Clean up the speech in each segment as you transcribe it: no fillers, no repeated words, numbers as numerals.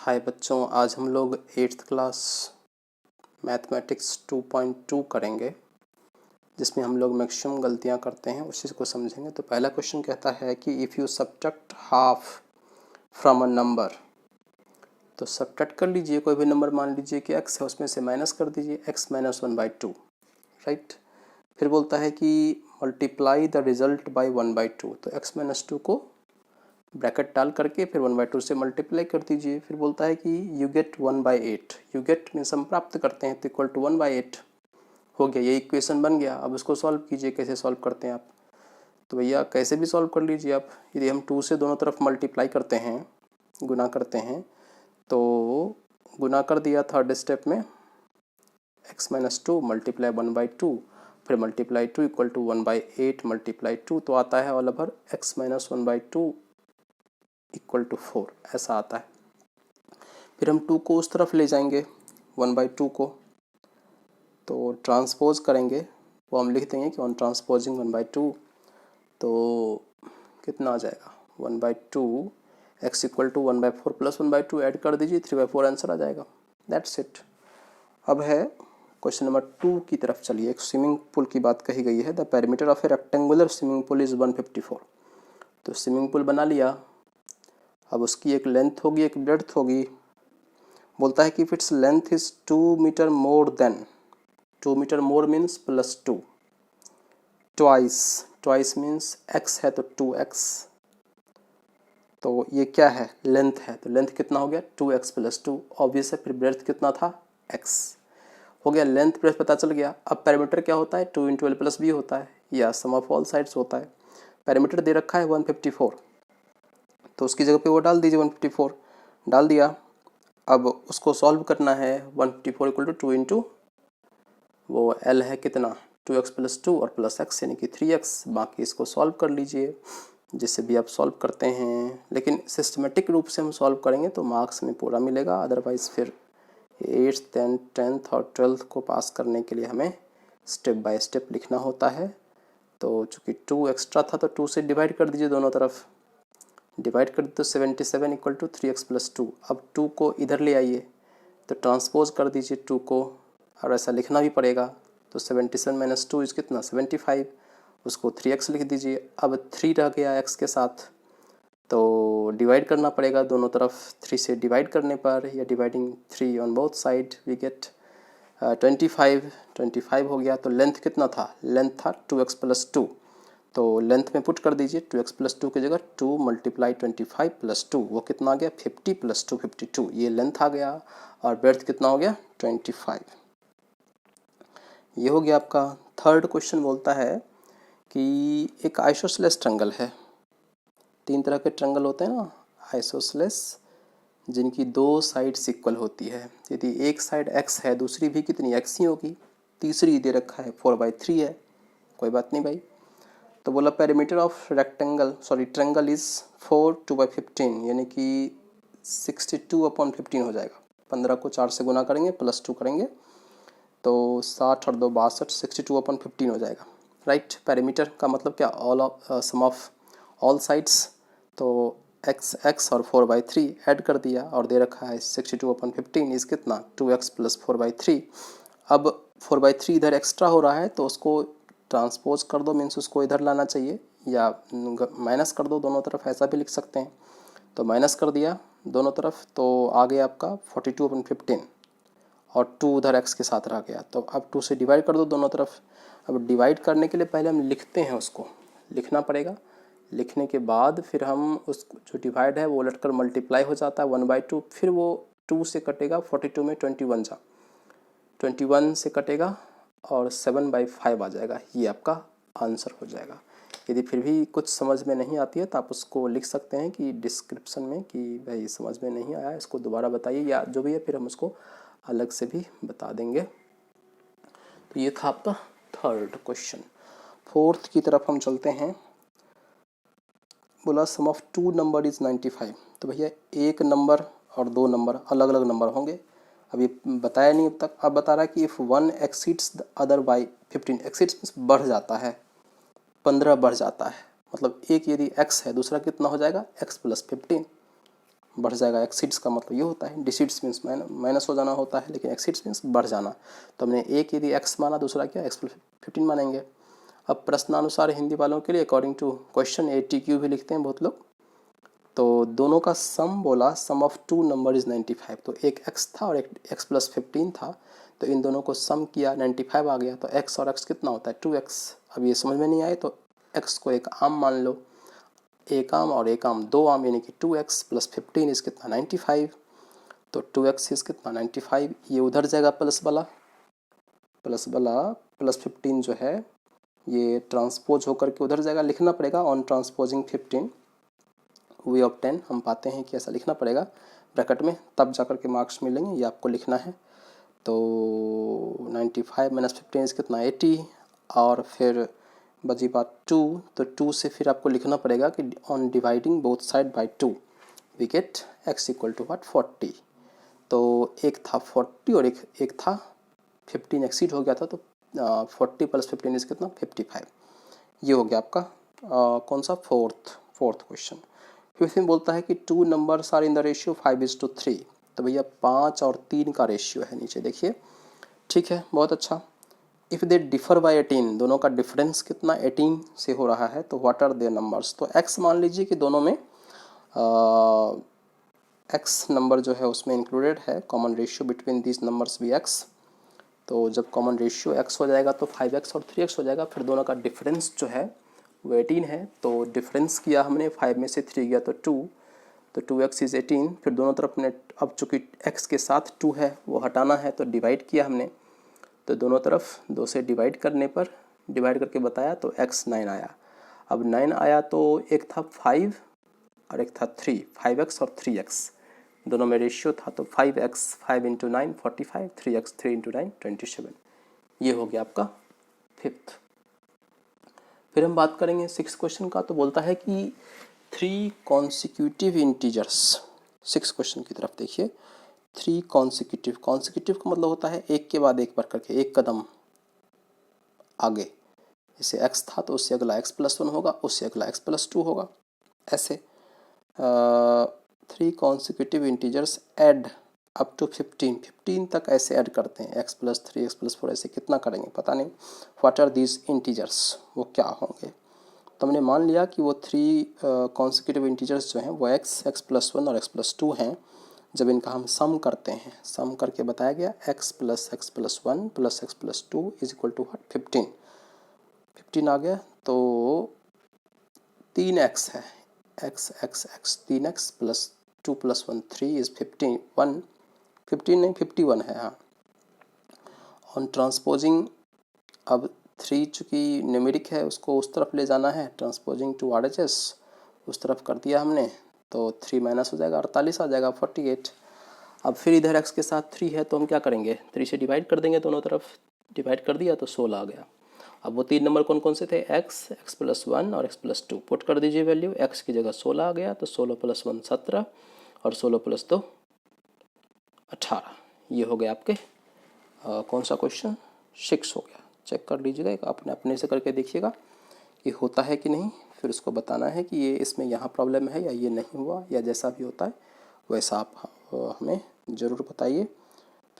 हाय बच्चों, आज हम लोग 8th क्लास मैथमेटिक्स 2.2 करेंगे, जिसमें हम लोग मैक्सिमम गलतियां करते हैं उसी को समझेंगे। तो पहला क्वेश्चन कहता है कि if you subtract half from a number, तो सब्ट्रैक्ट कर लीजिए कोई भी नंबर, मान लीजिए कि x है, उसमें से माइनस कर दीजिए x माइनस 1/2, राइट। फिर बोलता है कि मल्टीप्लाई द रिजल्ट बाय 1/2, तो x माइनस 2 को ब्रैकेट डाल करके फिर 1/2 से मल्टीप्लाई कर दीजिए। फिर बोलता है कि you get 1/8, you get means हम प्राप्त करते हैं, तो इक्वल टू 1/8 हो गया। ये इक्वेशन बन गया। अब इसको सॉल्व कीजिए। कैसे सॉल्व करते हैं आप? तो भैया कैसे भी सॉल्व कर लीजिए आप। यदि हम 2 से दोनों तरफ मल्टीप्लाई करते हैं, गुना करते हैं, तो गुना कर दिया थर्ड स्टेप में x माइनस 2 मल्टीप्लाई 1/2, फिर मल्टीप्लाई 2 इक्वल टू 1/8 मल्टीप्लाई 2, तो आता है all over x minus 1/2 equal to 4, ऐसा आता है। फिर हम 2 को उस तरफ ले जाएंगे, 1/2 को, तो ट्रांसपोज करेंगे, वो हम लिख देंगे कि ऑन ट्रांसपोजिंग 1/2, तो कितना आ जाएगा 1/2, x equal to 1/4 plus 1/2 add कर दीजिए, 3/4 आंसर आ जाएगा। That's it. अब है क्वेश्चन नंबर 2 की तरफ चलिए। एक स्विमिंग पूल की बात कही गई है। The perimeter of A rectangular swimming pool is 154। तो स्विमिंग पूल बना लिया। अब उसकी एक लेंथ होगी, एक ब्रेड्थ होगी। बोलता है कि if it's length is 2 meter more than, 2 meter more means +2, twice means x है तो 2x, तो ये क्या है? लेंथ है, तो लेंथ कितना हो गया? 2x + 2। ऑब्वियस है। फिर ब्रेड्थ कितना था? x हो गया। लेंथ ब्रेड्थ पता चल गया। अब पैरामीटर क्या होता है? 2 × l + b होता है, या सम ऑफ ऑल साइड्स होता है। पैरामीटर दे रखा है 154, तो उसकी जगह पे वो डाल दीजिए, 154 डाल दिया। अब उसको सॉल्व करना है। 154 इक्वल टू 2 × वो l है कितना? 2x + 2 और प्लस x यानी कि 3x। बाकी इसको सॉल्व कर लीजिए, जिससे भी आप सॉल्व करते हैं, लेकिन सिस्टमेटिक रूप से हम सॉल्व करेंगे तो मार्क्स में पूरा मिलेगा। अदरवाइज़ फिर 8th 10th और 12th को पास करने के लिए हमें स्टेप बाय स्टेप लिखना होता है। तो चूँकि 2 एक्स्ट्रा था, तो 2 से डिवाइड कर दीजिए दोनों तरफ। डिवाइड कर दे तो 77 इक्वल टू 3x + 2। अब 2 को इधर ले आइए, तो ट्रांसपोज कर दीजिए 2 को, और ऐसा लिखना भी पड़ेगा। तो 77 - 2 इज़ कितना? 75। उसको 3x लिख दीजिए। अब 3 रह गया x के साथ, तो डिवाइड करना पड़ेगा दोनों तरफ। 3 से डिवाइड करने पर, या dividing 3 on both side, we get 25 हो गया। तो लेंथ कितना था? लेंथ था 2x + 2, तो लेंथ में पुट कर दीजिए 2x + 2 की जगह 2 × 25 + 2, वो कितना आ गया? 50 + 2 52, ये लेंथ आ गया। और ब्रेड्थ कितना हो गया? 25। ये हो गया आपका। थर्ड क्वेश्चन बोलता है कि एक आइसोसेलेस ट्रायंगल है। 3 तरह के ट्रायंगल होते हैं ना आइसोसेलेस, जिनकी 2 साइड्स इक्वल होती है। यदि एक साइड x है, दूसरी भी कितनी? x ही होगी। तीसरी दे रखा है 4/3 है, कोई बात नहीं भाई। तो बोला पेरीमीटर ऑफ ट्रायंगल इज़ 4 2/15, यानी कि 62/15 हो जाएगा। 15 को 4 से गुना करेंगे, +2 करेंगे, तो 60 और 2 62, 62/15 हो जाएगा, राइट। पेरीमीटर का मतलब क्या? सम ऑफ ऑल साइड्स। तो x और 4/3 ऐड कर दिया, और दे रखा है 62/15 इज़ कितना? 2x + 4/3। अब 4/3 इधर एक्स्ट्रा हो रहा है, तो उसको ट्रांसपोज कर दो, मीन्स उसको इधर लाना चाहिए, या माइनस कर दो दोनों तरफ, ऐसा भी लिख सकते हैं। तो माइनस कर दिया दोनों तरफ, तो आ गया आपका 42/15, और 2 उधर x के साथ रह गया। तो अब 2 से डिवाइड कर दो दोनों तरफ। अब डिवाइड करने के लिए पहले हम लिखते हैं, उसको लिखना पड़ेगा। लिखने के बाद फिर हम उसको, जो डिवाइड है वो उलटकर मल्टीप्लाई हो जाता है 1/2, फिर वो 2 से कटेगा, 42 में 21 जा, 21 से कटेगा और 7/5 आ जाएगा। ये आपका आंसर हो जाएगा। यदि फिर भी कुछ समझ में नहीं आती है, तो आप उसको लिख सकते हैं कि डिस्क्रिप्शन में कि भाई समझ में नहीं आया, इसको दोबारा बताइए, या जो भी है फिर हम उसको अलग से भी बता देंगे। तो ये था आपका थर्ड क्वेश्चन। फोर्थ की तरफ हम चलते हैं। बोला सम ऑफ 2 नंबर इज़ 95। तो भैया एक नंबर और 2 नंबर अलग अलग नंबर होंगे। अभी बताया नहीं अब तक। अब बता रहा है कि if 1 exceeds the other by 15, exceeds means बढ़ जाता है, 15 बढ़ जाता है। मतलब एक यदि x है, दूसरा कितना हो जाएगा? x + 15, बढ़ जाएगा। एक्सीड्स का मतलब ये होता है, डिसीड्स मीन्स माइनस हो जाना होता है, लेकिन एक्सीड्स मीन्स बढ़ जाना। तो हमने एक यदि एक्स माना, दूसरा क्या एक्स प्लस 15 मानेंगे। अब प्रश्नानुसार हिंदी वालों के लिए अकॉर्डिंग टू क्वेश्चन ATQ भी लिखते हैं बहुत लोग। तो दोनों का सम बोला, सम ऑफ टू नंबर इज़ 95। तो एक एक्स था और एक एक्स प्लस 15 था, तो इन दोनों को सम किया, 95 आ गया। तो एक्स और एक्स कितना होता है 2x। अब ये समझ में नहीं आए तो एक्स को एक आम मान लो, एक आम और एक आम दो आम, यानी कि 2x प्लस 15 इज़ कितना 95। तो 2x इज़ कितना 95, ये उधर जाएगा प्लस वाला, प्लस 15 जो है ये ट्रांसपोज होकर के उधर जाएगा, लिखना पड़ेगा ऑन ट्रांसपोजिंग 15 वी ऑफ 10। हम पाते हैं कि ऐसा लिखना पड़ेगा ब्रैकेट में, तब जाकर के मार्क्स मिलेंगे, ये आपको लिखना है। तो 95 माइनस 15 इज़ कितना 80, और फिर बची बात 2, तो 2 से फिर आपको लिखना पड़ेगा कि on dividing both side by 2 we get x equal to what 40। तो एक था 40 और एक था 15 एक्सीड हो गया था, तो 40 प्लस 15 इज कितना 55। ये हो गया आपका कौन सा फोर्थ क्वेश्चन। फिर इसमें बोलता है कि 2 numbers are in the ratio 5:3। तो भैया 5 और 3 का रेशियो है नीचे देखिए, ठीक है, बहुत अच्छा। इफ़ दे डिफर बाय 18, दोनों का डिफरेंस कितना 18 से हो रहा है, तो व्हाट आर देयर नंबर्स। तो x मान लीजिए कि दोनों में x नंबर जो है उसमें इंक्लूडेड है, common ratio between this numbers भी x। तो जब कॉमन रेशियो x हो जाएगा तो 5x और 3x हो जाएगा। फिर दोनों का डिफरेंस जो है वो 18 है, तो डिफरेंस किया हमने, 5 में से 3 गया तो 2, तो 2x इज़ 18। फिर दोनों तरफ ने, अब चूँकि x के साथ 2 है वो हटाना है, तो डिवाइड किया हमने, तो दोनों तरफ 2 से डिवाइड करने पर, डिवाइड करके बताया तो x 9 आया। अब 9 आया तो एक था 5 और एक था 3, 5x और 3x दोनों में रेशियो था, तो 5x 5 इंटू 9 45, 3x 3 इंटू 9 27। ये हो गया आपका फिफ्थ। फिर हम बात करेंगे 6 क्वेश्चन का। तो बोलता है कि 3 कॉन्सिक्यूटिव इंटीजर्स, 6 क्वेश्चन की तरफ देखिए। 3 कॉन्सिक्यूटिव का मतलब होता है एक के बाद एक बार करके, एक कदम आगे। जैसे x था तो उससे अगला x+1 होगा, उससे अगला x+2 होगा, ऐसे 3 consecutive integers add up to 15 तक ऐसे ऐड करते हैं, x+3 x+4 ऐसे कितना करेंगे पता नहीं। व्हाट आर दीज इंटीजर्स, वो क्या होंगे। तो हमने मान लिया कि वो 3 कॉन्सिक्यूटिव इंटीजर्स जो हैं वो x+1 और x+2 हैं। जब इनका हम सम करते हैं, सम करके बताया गया x+1 plus x+2 is equal to 15 आ गया। तो 3x है, x 3x plus 2 plus 1 3 is 15 नहीं 51 है। हाँ, ऑन ट्रांसपोजिंग, अब 3 चूँकि न्यूमेरिक है उसको उस तरफ ले जाना है, ट्रांसपोजिंग टू RHS उस तरफ कर दिया हमने, तो 3 माइनस हो जाएगा 48 आ जाएगा 48। अब फिर इधर x के साथ 3 है तो हम क्या करेंगे, 3 से डिवाइड कर देंगे, दोनों तरफ डिवाइड कर दिया तो 16 आ गया। अब वो 3 नंबर कौन कौन से थे, x+1 और x+2 पुट कर दीजिए वैल्यू, x की जगह 16 आ गया, तो 16 + 1 17 और 16 + 2 18। ये हो गया आपके कौन सा क्वेश्चन 6 हो गया। चेक कर लीजिएगा, अपने अपने से करके देखिएगा कि होता है कि नहीं, फिर उसको बताना है कि ये इसमें यहाँ प्रॉब्लम है या ये नहीं हुआ, या जैसा भी होता है वैसा आप हमें ज़रूर बताइए।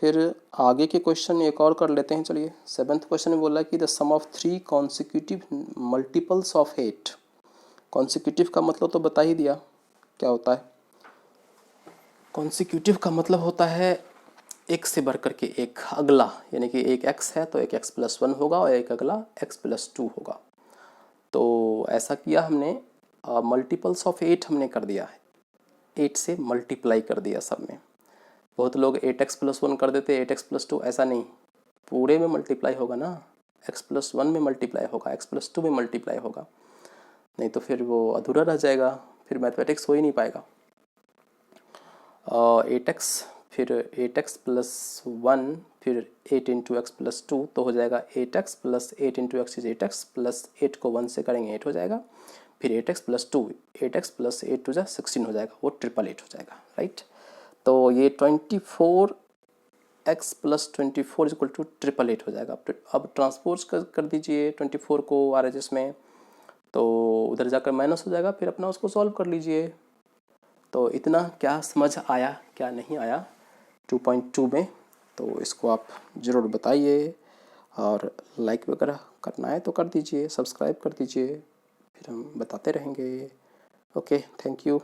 फिर आगे के क्वेश्चन एक और कर लेते हैं। चलिए 7th क्वेश्चन में बोला कि the sum of 3 consecutive multiples of 8। Consecutive का मतलब तो बता ही दिया क्या होता है। कॉन्सिक्यूटिव का मतलब होता है एक से बढ़ करके एक अगला, यानी कि एक x है तो एक x+1 होगा और एक अगला x+2 होगा। तो ऐसा किया हमने, मल्टीपल्स ऑफ 8 हमने कर दिया है, 8 से मल्टीप्लाई कर दिया सब में। बहुत लोग 8x+1 कर देते, 8x+2, ऐसा नहीं, पूरे में मल्टीप्लाई होगा ना, x+1 में मल्टीप्लाई होगा, x+2 में मल्टीप्लाई होगा, नहीं तो फिर वो अधूरा रह जाएगा, फिर मैथमेटिक्स हो ही नहीं पाएगा। 8x फिर 8x+1 फिर 8 इंटू x+2 तो हो जाएगा 8x plus 8 into x is 8x plus 8 को 1 से करेंगे 8 हो जाएगा, फिर 8x+2 8x प्लस 8 टू जा 16 हो जाएगा, वो 888 हो जाएगा, राइट। तो ये 24x प्लस 24 इक्वल टू 888 हो जाएगा। अब ट्रांसपोज कर दीजिए 24 को RHS में, तो उधर जाकर माइनस हो जाएगा, फिर अपना उसको सॉल्व कर लीजिए। तो इतना क्या समझ आया क्या नहीं आया 2.2 में, तो इसको आप ज़रूर बताइए, और लाइक वगैरह करना है तो कर दीजिए, सब्सक्राइब कर दीजिए, फिर हम बताते रहेंगे। Okay, thank you.